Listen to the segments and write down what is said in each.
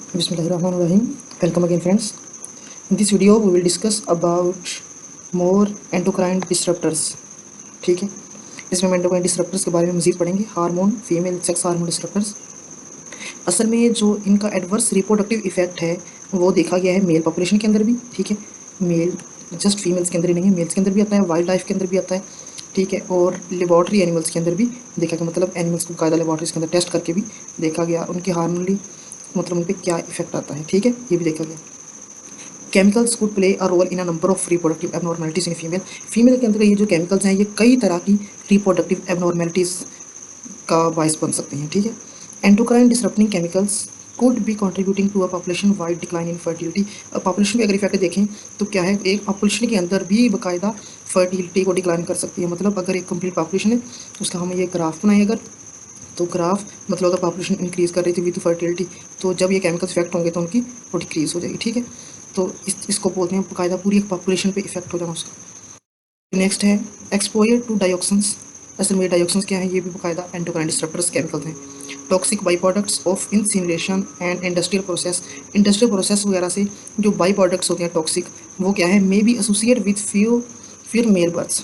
Bismillahirrahmanirrahim. Welcome again, friends. In this video, we will discuss about more endocrine disruptors. ठीक है, इसमें हम endocrine डिसरप्टर्स के बारे में मज़ीद पढ़ेंगे। Hormone, female sex hormone disruptors. असल में जो इनका एडवर्स रिप्रोडक्टिव इफेक्ट है वो देखा गया है मेल पॉपुलेशन के अंदर भी। ठीक है, मेल जस्ट फीमेल्स के अंदर ही नहीं है, मेल्स के अंदर भी आता है, वाइल्ड लाइफ के अंदर भी आता है। ठीक है, और लेबॉर्ट्री एनिमल्स के अंदर भी देखा गया, मतलब एनिमल्स को कायदा लेबॉर्ट्रीज के अंदर टेस्ट करके भी देखा गया उनके हार्मोनली मतलब उन पर क्या इफेक्ट आता है। ठीक है, ये भी देखा गया। Chemicals could play a role in a number of reproductive abnormalities in female. Female के अंदर ये जो केमिकल्स हैं ये कई तरह की रिप्रोडक्टिव एबनॉर्मेलिटीज का बायस बन सकते हैं। ठीक है, endocrine disrupting chemicals could be contributing to a population wide decline in fertility. Population पे अगर इफेक्ट देखें तो क्या है, एक पॉपुलेशन के अंदर भी बाकायदा फर्टिलिटी को डिक्लाइन कर सकती है। मतलब अगर एक कंप्लीट पॉपुलेशन है उसका हम ये ग्राफ बनाएं अगर, तो ग्राफ मतलब अगर पॉपुलेशन इंक्रीज़ कर रही थी विद फर्टिलिटी, तो जब ये केमिकल्स इफेक्ट होंगे तो उनकी वो डिक्रीज़ हो जाएगी। ठीक है, तो इसको बोलते हैं बाकायदा पूरी एक पॉपुलेशन पे इफेक्ट हो जाना उसका। नेक्स्ट है एक्सपोजर टू डाइऑक्सिन्स। असल में डाइऑक्सिन्स क्या है, ये भी बाकायदा एंडोक्राइन डिसरप्टर्स केमिकल्स हैं। Toxic by products of incineration and industrial process. Industrial process वगैरह से जो बाई प्रोडक्ट्स होते हैं टॉक्सिक, वो क्या है, मे बी एसोसिएट विथ फिर मेल बर्थ्स।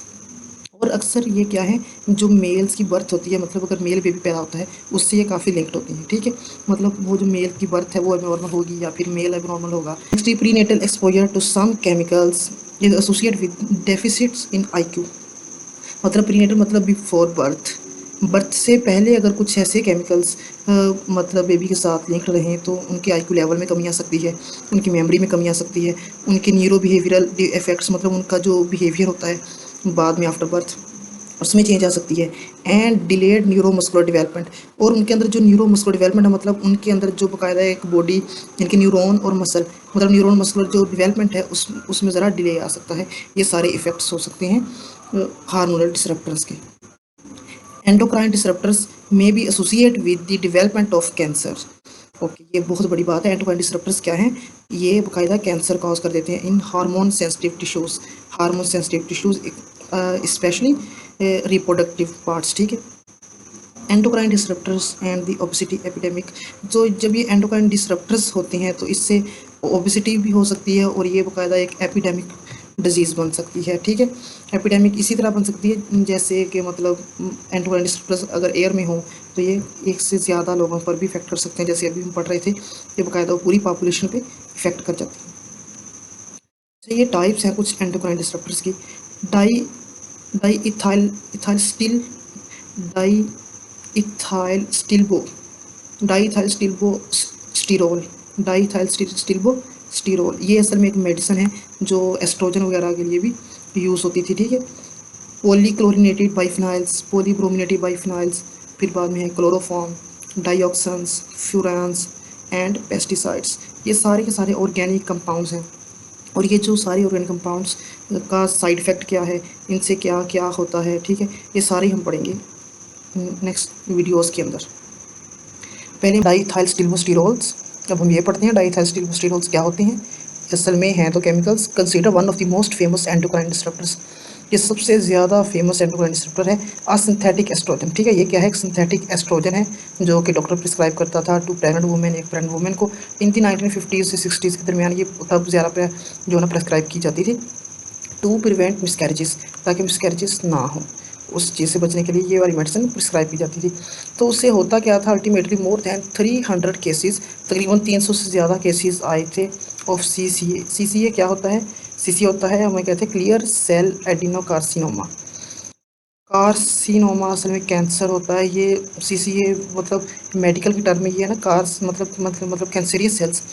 और अक्सर ये क्या है, जो मेल्स की बर्थ होती है, मतलब अगर मेल बेबी पैदा होता है उससे ये काफ़ी लिंक्ड होती है। ठीक है, मतलब वो जो मेल की बर्थ है वो एबनॉर्मल होगी या फिर मेल एबनॉर्मल होगा। Next, prenatal exposure to some chemicals is associate with deficits in IQ. मतलब प्रीनेटल मतलब बिफोर बर्थ, बर्थ से पहले अगर कुछ ऐसे केमिकल्स मतलब बेबी के साथ लिंक रहें तो उनके आईक्यू लेवल में कमी आ सकती है, उनकी मेमोरी में कमी आ सकती है, उनके न्यूरो बिहेवियरल इफेक्ट्स मतलब उनका जो बिहेवियर होता है बाद में आफ्टर बर्थ उसमें चेंज आ सकती है। एंड डिलेड न्यूरोमस्कुलर डेवलपमेंट, और उनके अंदर जो न्यूरोमस्कुलर डेवलपमेंट है मतलब उनके अंदर जो बाकायदा एक बॉडी जिनके न्यूरॉन और मसल मतलब न्यूरॉन मस्कुलर जो डेवलपमेंट है उसमें ज़रा डिले आ सकता है। ये सारे इफ़ेक्ट्स हो सकते हैं हार्मोनल डिसरप्टर्स के। Endocrine disruptors may be associate with the development of cancer. Okay, ये बहुत बड़ी बात है। एंडोक्राइन डिसरप्टर्स क्या हैं, ये बाकायदा कैंसर कॉज कर देते हैं इन hormone sensitive tissues. Hormone sensitive tissues specially reproductive parts. ठीक है, endocrine disruptors and the obesity epidemic. जो जब ये एंडोक्राइन डिसरप्टर्स होते हैं तो इससे ओबेसिटी भी हो सकती है और ये बाकायदा एक एपिडेमिक डिजीज़ बन सकती है। ठीक है, एपिडेमिक इसी तरह बन सकती है जैसे कि मतलब एंडोक्राइन डिसरप्टर्स अगर एयर में हो तो ये एक से ज़्यादा लोगों पर भी इफेक्ट कर सकते हैं। जैसे अभी हम पढ़ रहे थे, ये बाकायदा पूरी पॉपुलेशन पे इफेक्ट कर जाती है। तो ये टाइप्स हैं कुछ एंडोक्राइन डिसरप्टर्स की। Di di ethyl ethyl stil di ethyl stilbo diethylstilbestrol diethylstilbestrol, ये असल में एक मेडिसिन है जो एस्ट्रोजन वगैरह के लिए भी यूज़ होती थी। ठीक है, पॉलीक्लोरिनेटेड बाइफिनाइल्स, पॉलीब्रोमिनेटेड बाइफिनाइल्स, फिर बाद में है क्लोरोफॉर्म, डाइऑक्सन्स, फ्यूरान्स एंड पेस्टिसाइड्स। ये सारे के सारे ऑर्गेनिक कंपाउंड्स हैं। और ये जो सारे ऑर्गेनिक कंपाउंड्स का साइड इफ़ेक्ट क्या है, इनसे क्या क्या होता है, ठीक है, ये सारे हम पढ़ेंगे नेक्स्ट वीडियोज़ के अंदर। पहले डाईथाइल स्टिल्बोस्टिरोल्स, अब हम ये पढ़ते हैं डाईथाइल स्टिल्बोस्टिरोल्स क्या होते हैं। असल में हैं तो chemicals consider one of the most famous endocrine disruptors. ये सबसे ज़्यादा फेमस एंडोक्राइन डिसरप्टर है सिंथेटिक एस्ट्रोजन। ठीक है, ये क्या है, एक सिंथेटिक एस्ट्रोजन है जो कि डॉक्टर प्रिस्क्राइब करता था टू प्रेग्नेंट वुमेन, एक प्रेग्नेंट वुमेन को इन दी 1950 से 60s के दरमियान। ये तब ज़्यादा जो है ना प्रेस्क्राइब की जाती थी टू प्रिवेंट मिसकैरेजेस, ताकि मिसकैरेजेस ना हो, उस चीज़ से बचने के लिए ये वाली मेडिसिन प्रिस्क्राइब की जाती थी। तो उससे होता क्या था, अल्टीमेटली मोर दैन 300 केसेस, तकरीबन 300 से ज़्यादा केसेस आए थे ऑफ CCA। CCA क्या होता है, CCA होता है हमें कहते हैं क्लियर सेल एडिनोकार्सिनोमा। कार्सिनोमा असल में कैंसर होता है। ये CCA मतलब मेडिकल की टर्म में ये है ना, कार्स मतलब कैंसरियस सेल्स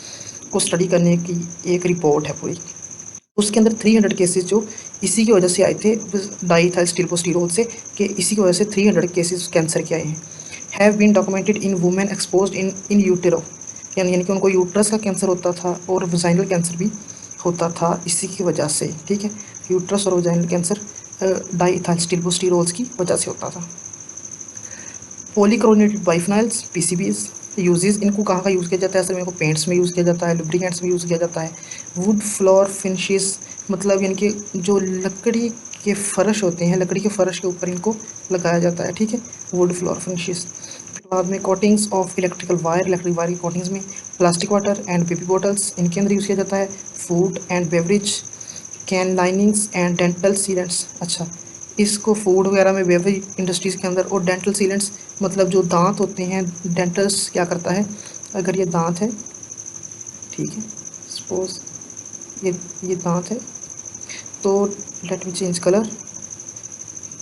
को स्टडी करने की एक रिपोर्ट है पूरी। उसके अंदर 300 केसेस जो इसी की वजह से आए थे डाईथाइल स्टिल्बोस्टिरोल से, कि इसी की वजह से 300 केसेस कैंसर के आए हैं। Have been documented in women exposed in utero, यानी कि उनको यूट्रस का कैंसर होता था और वजाइनल कैंसर भी होता था इसी की वजह से। ठीक है, यूट्रस और वजाइनल कैंसर डाईथाइल स्टिल्बोस्टिरोल्स की वजह से होता था। पॉलीक्लोरिनेटेड बाइफिनाइल्स PCBs यूजेस, इनको कहाँ का यूज़ किया जाता है, असल में इनको पेंट्स में यूज़ किया जाता है, लुब्रिकेंट्स में यूज़ किया जाता है। वुड फ्लोर फिनिशेस, मतलब यानी कि जो लकड़ी के फ़र्श होते हैं, लकड़ी के फ़र्श के ऊपर इनको लगाया जाता है। ठीक है, वुड फ्लोर फिनिशेस। बाद में कोटिंग्स ऑफ इलेक्ट्रिक वायर की कोटिंग्स में plastic water and baby bottles इनके अंदर यूज़ किया जाता है। Food and beverage can linings and dental sealants. अच्छा, इसको फूड वगैरह में बेवरेज इंडस्ट्रीज़ के अंदर, और डेंटल सीलेंट्स मतलब जो दांत होते हैं, डेंटल्स क्या करता है, अगर ये दांत है, ठीक है, सपोज ये दांत है, तो लेट मी चेंज कलर।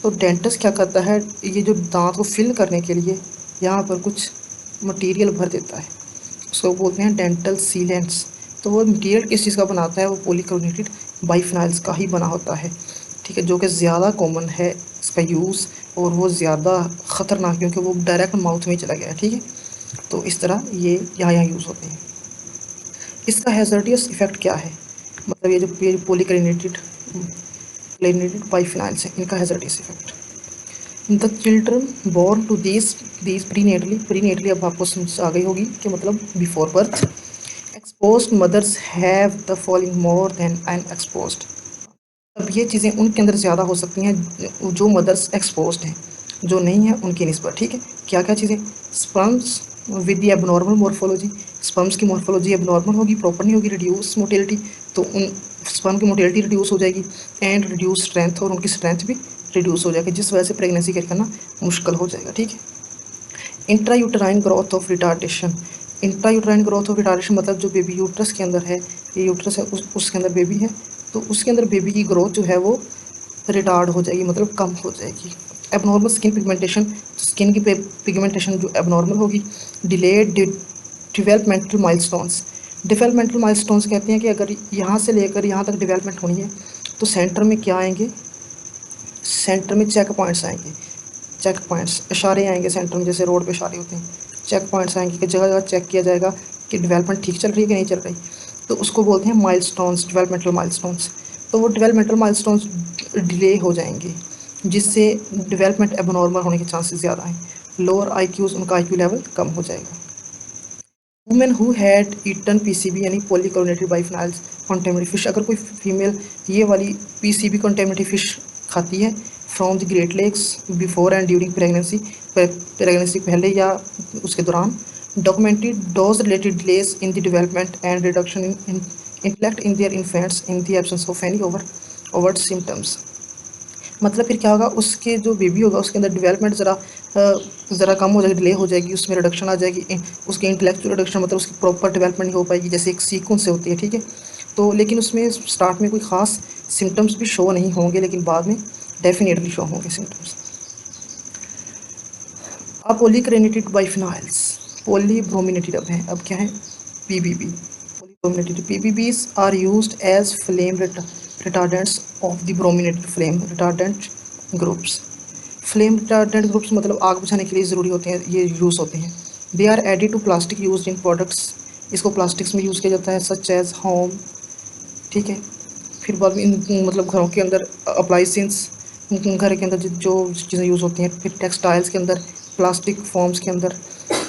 तो डेंटिस्ट क्या करता है, ये जो दांत को फिल करने के लिए यहाँ पर कुछ मटेरियल भर देता है, उसको बोलते हैं डेंटल सीलेंट्स। तो वो मटेरियल किस चीज़ का बनाता है, वो पॉलीकार्बोनेटेड बाइफिनाइल्स का ही बना होता है, ठीक है, जो कि ज़्यादा कॉमन है इसका यूज़, और वो ज़्यादा ख़तरनाक क्योंकि वो डायरेक्ट माउथ में चला गया है, ठीक है। तो इस तरह ये यहाँ यूज़ होते हैं। इसका हैज़ार्डियस इफ़ेक्ट क्या है, मतलब ये जो पॉलीकार्बोनेटेड बाइफिनाइल्स हैं, इनका hazardous effect. The children born to these prenatally अब आपको समझ आ गई होगी कि मतलब before birth. Exposed mothers have the following more than an exposed. अब ये चीज़ें उनके अंदर ज़्यादा हो सकती हैं जो मदर्स एक्सपोज्ड हैं, जो नहीं है उनकी निस्बत, ठीक है। क्या क्या चीज़ें, sperms with the abnormal morphology, sperms की मॉर्फोलॉजी एबनॉर्मल होगी, प्रॉपर नहीं होगी, रिड्यूस मोटिलिटी, तो उन स्पर्म की मोटिलिटी रिड्यूस हो जाएगी, एंड रिड्यूस स्ट्रेंथ, और उनकी स्ट्रेंथ भी रिड्यूस हो जाएगी, जिस वजह से प्रेगनेंसी कैरी करना मुश्किल हो जाएगा, ठीक है। Intrauterine growth of retardation, intrauterine growth of retardation मतलब जो बेबी यूट्रस के अंदर है, ये यूट्रस है, उसके अंदर बेबी है, तो उसके अंदर बेबी की ग्रोथ जो है वो रिटार्ड हो जाएगी, मतलब कम हो जाएगी। एबनॉर्मल स्किन पिगमेंटेशन, स्किन की पिगमेंटेशन जो एबनॉर्मल होगी। Delayed developmental milestones, developmental milestones कहते हैं कि अगर यहाँ से लेकर यहाँ तक डेवलपमेंट होनी है, तो सेंटर में क्या आएंगे, सेंटर में चेक पॉइंट्स आएंगे, चेक पॉइंट्स इशारे आएंगे सेंटर में, जैसे रोड पे इशारे होते हैं, चेक पॉइंट्स आएंगे कि जगह जगह चेक किया जाएगा कि डेवलपमेंट ठीक चल रही है कि नहीं चल रही, तो उसको बोलते हैं माइलस्टोन्स, डेवलपमेंटल माइलस्टोन्स। तो वो डेवलपमेंटल माइलस्टोन्स डिले हो जाएंगे, जिससे डेवलपमेंट एबनॉर्मल होने के चांसेस ज़्यादा हैं। लोअर आईक्यूज़, उनका आईक्यू लेवल कम हो जाएगा। Women who had eaten PCB यानी पॉलीक्लोरिनेटेड बाइफिनाइल्स कंटेमिनेटेड फिश, अगर कोई फीमेल ये वाली पीसीबी कंटेमिनेटेड फिश खाती है from the Great Lakes before and during pregnancy, pregnancy पहले या उसके दौरान, documented dose related delays in the development and reduction in intellect in their infants in the absence of any overt symptoms. मतलब फिर क्या होगा, उसके जो बेबी होगा उसके अंदर डेवलपमेंट ज़रा कम हो जाएगी, डिले हो जाएगी, उसमें रिडक्शन आ जाएगी, उसके इंटेलेक्चुअल रिडक्शन, मतलब उसकी प्रॉपर डेवलपमेंट नहीं हो पाएगी, जैसे एक सीक्वेंस से होती है, ठीक है। तो लेकिन उसमें स्टार्ट में कोई ख़ास सिम्टम्स भी शो नहीं होंगे, लेकिन बाद में डेफिनेटली शो होंगे सिम्टम्स। अब पॉलीक्लोरिनेटेड बाइफिनाइल्स, पॉलीब्रोमिनेटेड अब है, अब क्या है, PBB, polybrominated PBBs are used as flame retardants of the brominated flame retardant groups. Flame retardant groups मतलब आग बुझाने के लिए ज़रूरी होते हैं, ये यूज़ होते हैं। They are added to plastic use in products, इसको प्लास्टिक्स में यूज़ किया जाता है, सच एज होम, ठीक है। फिर बाद में मतलब घरों के अंदर अप्लाइंसेस, घर के अंदर जो चीज़ें यूज़ होती हैं, फिर टेक्सटाइल्स के अंदर, प्लास्टिक फॉर्म्स के अंदर,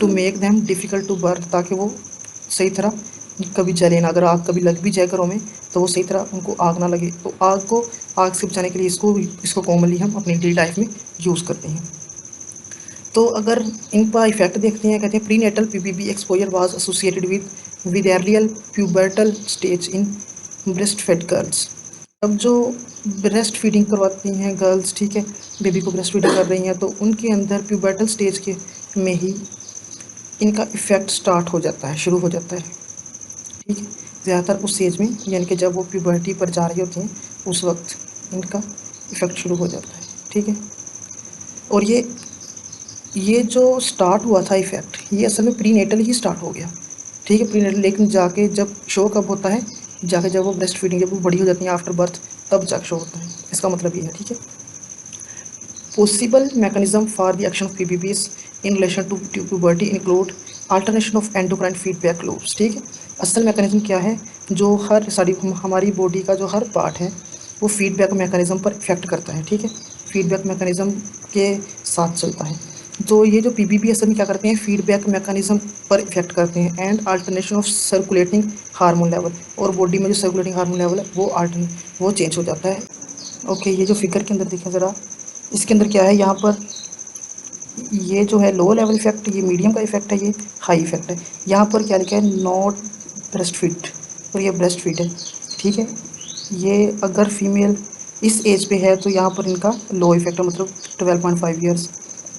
to make them difficult to burn, ताकि वो सही तरह कभी जले ना, अगर आग कभी लग भी जाए घरों में तो वो सही तरह उनको आग ना लगे, तो आग से बचाने के लिए इसको कॉमनली हम अपनी डेली लाइफ में यूज़ करते हैं। तो अगर इनका इफेक्ट देखते हैं, कहते हैं prenatal PBB exposure was associated with earlier pubertal stage in breast fed girls. अब जो ब्रेस्ट फीडिंग करवाती हैं गर्ल्स, ठीक है, बेबी को ब्रेस्ट फीडिंग कर रही हैं, तो उनके अंदर प्यूबर्टल स्टेज के में ही इनका इफ़ेक्ट स्टार्ट हो जाता है, शुरू हो जाता है, ठीक है। ज़्यादातर उस एज में, यानी कि जब वो प्यूबर्टी पर जा रही होती हैं, उस वक्त इनका इफ़ेक्ट शुरू हो जाता है, ठीक है। और ये जो स्टार्ट हुआ था इफ़ेक्ट, ये असल में प्री नेटल ही स्टार्ट हो गया, ठीक है, प्री नेटल, लेकिन जाके जब शो कब होता है, जाके जब वो ब्रेस्ट फीडिंग, जब वो बड़ी हो जाती है आफ्टर बर्थ, तब जाके शो होता है, इसका मतलब ये है, ठीक है। Possible mechanism for the action of PBBs in relation to puberty include alternation of endocrine feedback loops, ठीक है। असल मैकेनिज्म क्या है, जो हर सारी हमारी बॉडी का जो हर पार्ट है वो फीडबैक मैकेनिज्म पर इफेक्ट करता है, ठीक है, फीडबैक मैकेनिज्म के साथ चलता है। तो ये जो पीबीबी असल में क्या करते हैं, फीडबैक मैकेनिज्म पर इफेक्ट करते हैं, and alternation of circulating hormone level, और बॉडी में जो सर्कुलेटिंग हार्मोन लेवल है वो चेंज हो जाता है। ओके, ये जो फिगर के अंदर देखें ज़रा, इसके अंदर क्या है, यहाँ पर ये जो है लो लेवल इफेक्ट, ये मीडियम का इफेक्ट है, ये हाई इफेक्ट है। यहाँ पर क्या लिखा है, नॉट ब्रेस्ट फीड, और ये ब्रेस्ट फीड है, ठीक है। ये अगर फीमेल इस एज पे है तो यहाँ पर इनका लो इफेक्ट है, मतलब 12.5 ईयर्स।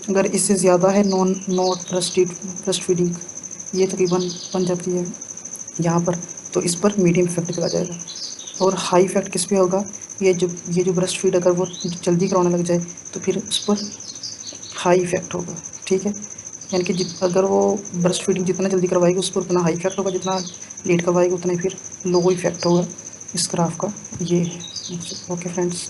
अगर इससे ज़्यादा है, नॉट ब्रेस्ट फीडिंग, ये तकरीबन बन जाती है यहाँ पर, तो इस पर मीडियम इफेक्ट चला जाएगा। और हाई इफेक्ट किस पे होगा, ये जो ब्रेस्ट फीड अगर वो जल्दी कराने लग जाए तो फिर उस पर हाई इफेक्ट होगा, ठीक है। यानी कि अगर वो ब्रेस्ट फीडिंग जितना जल्दी करवाएगी उस पर उतना हाई इफेक्ट होगा, जितना लेट करवाएगी उतना ही फिर लो इफेक्ट होगा। इस ग्राफ का ये है। Okay friends.